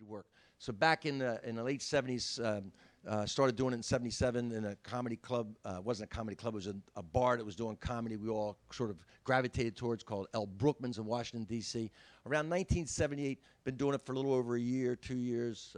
work. So back in the late '70s, started doing it in '77 in a comedy club. It wasn't a comedy club; it was a bar that was doing comedy. We all sort of gravitated towards, called L. Brookman's in Washington D.C. Around 1978, been doing it for a little over a year, 2 years.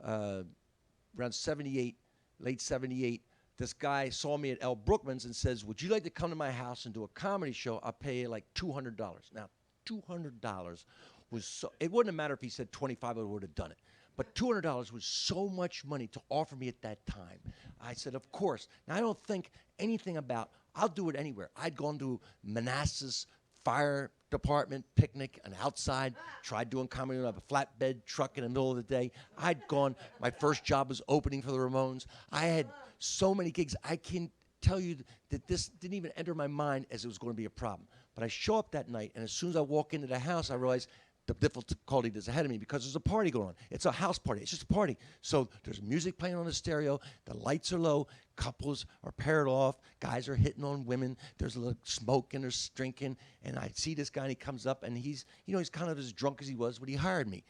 Around '78, late '78. This guy saw me at L. Brookman's and says, "Would you like to come to my house and do a comedy show? I'll pay you like $200." Now, $200 was so, it wouldn't have mattered if he said 25, I would have done it. But $200 was so much money to offer me at that time. I said, of course. Now, I don't think anything about, I'll do it anywhere. I'd gone to Manassas Fire Department picnic and outside, tried doing comedy on a flatbed truck in the middle of the day. I'd gone, my first job was opening for the Ramones. I had so many gigs. I can tell you that this didn't even enter my mind as it was going to be a problem. But I show up that night, and as soon as I walk into the house, I realize the difficulty that's ahead of me because there's a party going on. It's a house party. It's just a party. So there's music playing on the stereo. The lights are low. Couples are paired off. Guys are hitting on women. There's a little smoke and there's drinking. And I see this guy, and he comes up, and he's kind of as drunk as he was when he hired me,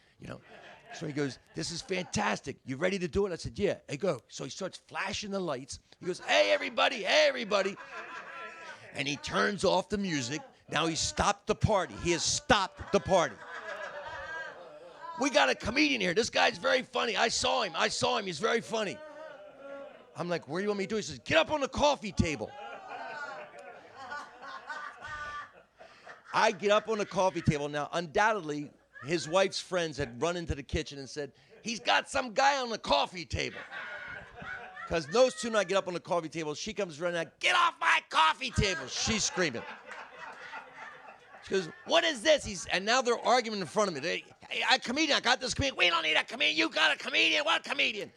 So he goes, "This is fantastic. You ready to do it?" I said, "Yeah." I go. So he starts flashing the lights. He goes, "Hey, everybody. Hey, everybody." And he turns off the music. Now he's stopped the party. He has stopped the party. "We got a comedian here. This guy's very funny. I saw him. He's very funny." I'm like, "Where do you want me to do?" He says, "Get up on the coffee table." I get up on the coffee table. Now, undoubtedly, his wife's friends had run into the kitchen and said, "He's got some guy on the coffee table." Because no sooner I get up on the coffee table, she comes running out, "Get off my coffee table!" She's screaming. She goes, "What is this?" And now they're arguing in front of me. "Hey, a comedian, I got this comedian." "We don't need a comedian. You got a comedian. What comedian?"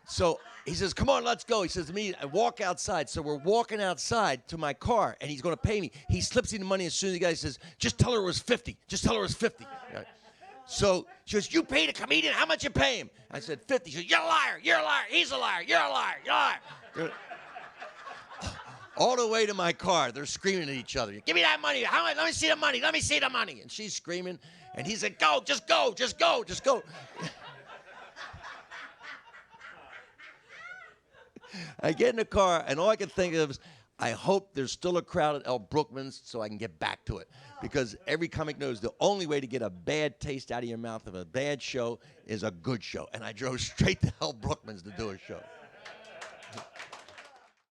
So he says, "Come on, let's go." He says to me, I walk outside. So we're walking outside to my car, and he's going to pay me. He slips me the money as soon as the guy says, "Just tell her it was 50. Just tell her it was 50. Right. So she goes, "You paid a comedian? How much you pay him?" I said, 50. She goes, "You're a liar. You're a liar. He's a liar. You're a liar. You're a liar." All the way to my car, they're screaming at each other. "Give me that money. How much? Let me see the money. Let me see the money." And she's screaming, and he said, "Go, just go, just go, just go." I get in the car, and all I can think of is, I hope there's still a crowd at L. Brookman's so I can get back to it. Because every comic knows the only way to get a bad taste out of your mouth of a bad show is a good show. And I drove straight to L. Brookman's to do a show.